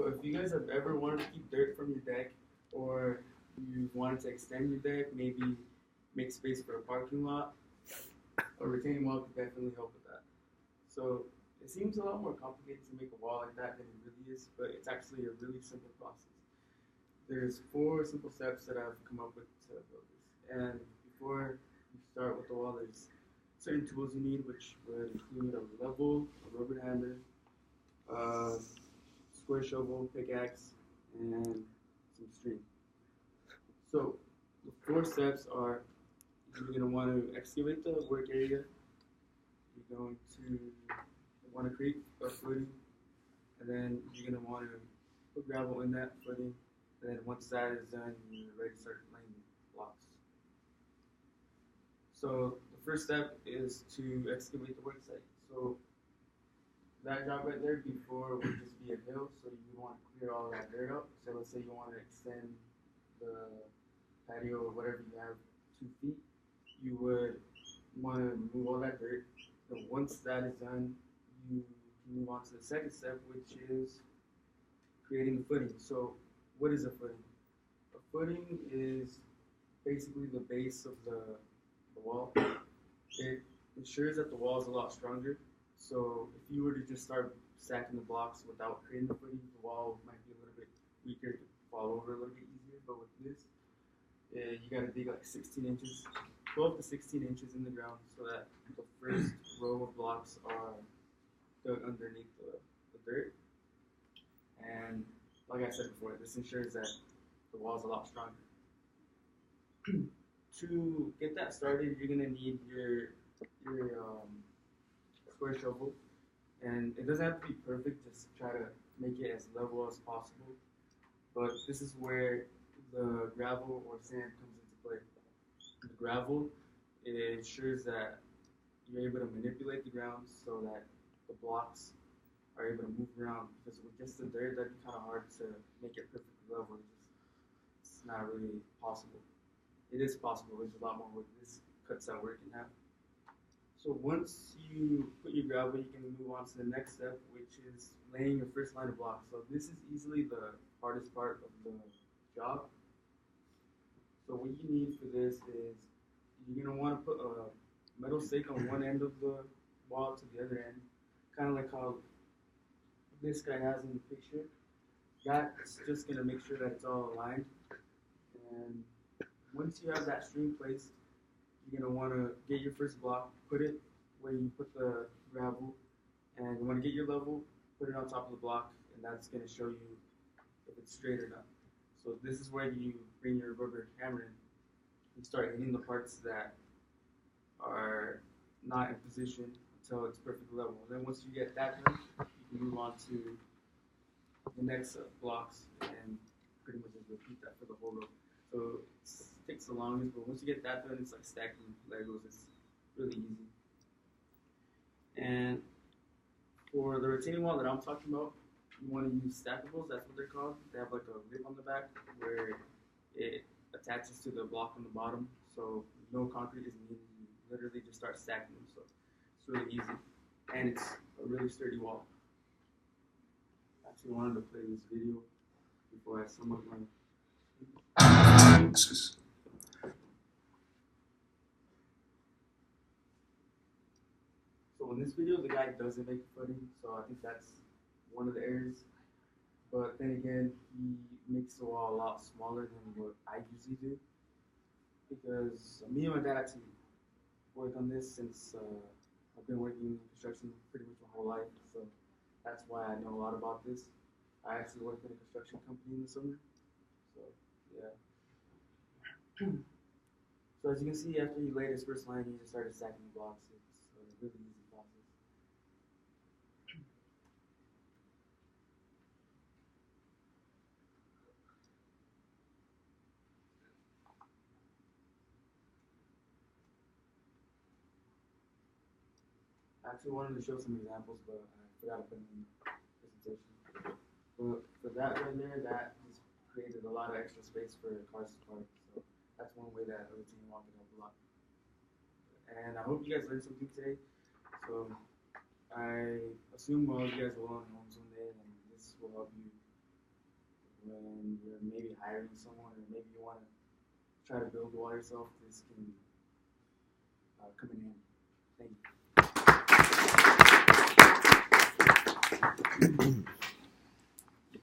So if you guys have ever wanted to keep dirt from your deck, or you wanted to extend your deck, maybe make space for a parking lot, a retaining wall could definitely help with that. So it seems a lot more complicated to make a wall like that than it really is, but it's actually a really simple process. There's four simple steps that I've come up with to build this. And before you start with the wall, there's certain tools you need, which would include a level, a rubber hammer, a square shovel, pickaxe, and some string. So the four steps are: you're going to want to excavate the work area. You're going to want to create a footing, and then you're going to want to put gravel in that footing. And then once that is done, you're ready to start laying blocks. So the first step is to excavate the work site. So that job right there before would just be a hill, so you want to clear all that dirt up. So let's say you want to extend the patio or whatever you have 2 feet, you would want to remove all that dirt. And once that is done, you can move on to the second step, which is creating the footing. So what is a footing? A footing is basically the base of the wall. It ensures that the wall is a lot stronger. So if you were to just start stacking the blocks without creating the footing, the wall might be a little bit weaker to fall over a little bit easier. But with this, you got to dig like 16 inches, 12 to 16 inches in the ground, so that the first row of blocks are dug underneath the dirt. And like I said before, this ensures that the wall is a lot stronger. To get that started, you're gonna need your square shovel, and it doesn't have to be perfect. Just try to make it as level as possible. But this is where the gravel or sand comes into play. The gravel, it ensures that you're able to manipulate the ground so that the blocks are able to move around. Because with just the dirt, that'd be kind of hard to make it perfectly level. It's not really possible. It is possible. There's a lot more work. This cuts that work in half. So once you put your gravel, you can move on to the next step, which is laying your first line of blocks. So this is easily the hardest part of the job. So what you need for this is you're gonna want to put a metal stake on one end of the wall to the other end, kind of like how this guy has in the picture. That's just gonna make sure that it's all aligned. And once you have that string placed, you're gonna want to get your first block, put it where you put the gravel, and you want to get your level, put it on top of the block, and that's gonna show you if it's straight or not. So this is where you bring your rubber hammer in and start hitting the parts that are not in position until it's perfectly level. And then once you get that done, you can move on to the next blocks and pretty much just repeat that for the whole row. So it takes the longest, but once you get that done, it's like stacking Legos. It's really easy. And for the retaining wall that I'm talking about, you want to use stackables. That's what they're called. They have like a lip on the back where it attaches to the block on the bottom. So no concrete is needed. You literally just start stacking them. So it's really easy, and it's a really sturdy wall. I actually wanted to play this video before I sum up my. So in this video, the guy doesn't make a footing, so I think that's one of the errors. But then again, he makes the wall a lot smaller than what I usually do. Because me and my dad actually work on this since I've been working in construction pretty much my whole life. So that's why I know a lot about this. I actually worked in a construction company in the summer. So yeah. So as you can see, after he laid his first line, he just started stacking the blocks. It's a really easy process. I actually wanted to show some examples, but I forgot to put them in the presentation. But for that right there, that just created a lot of extra space for cars to park. So that's one way that a routine walk can help a lot. And I hope you guys learned something today. So I assume all of you guys will own homes one day, and this will help you when you're maybe hiring someone or maybe you want to try to build the wall yourself, this can come in handy. Thank you.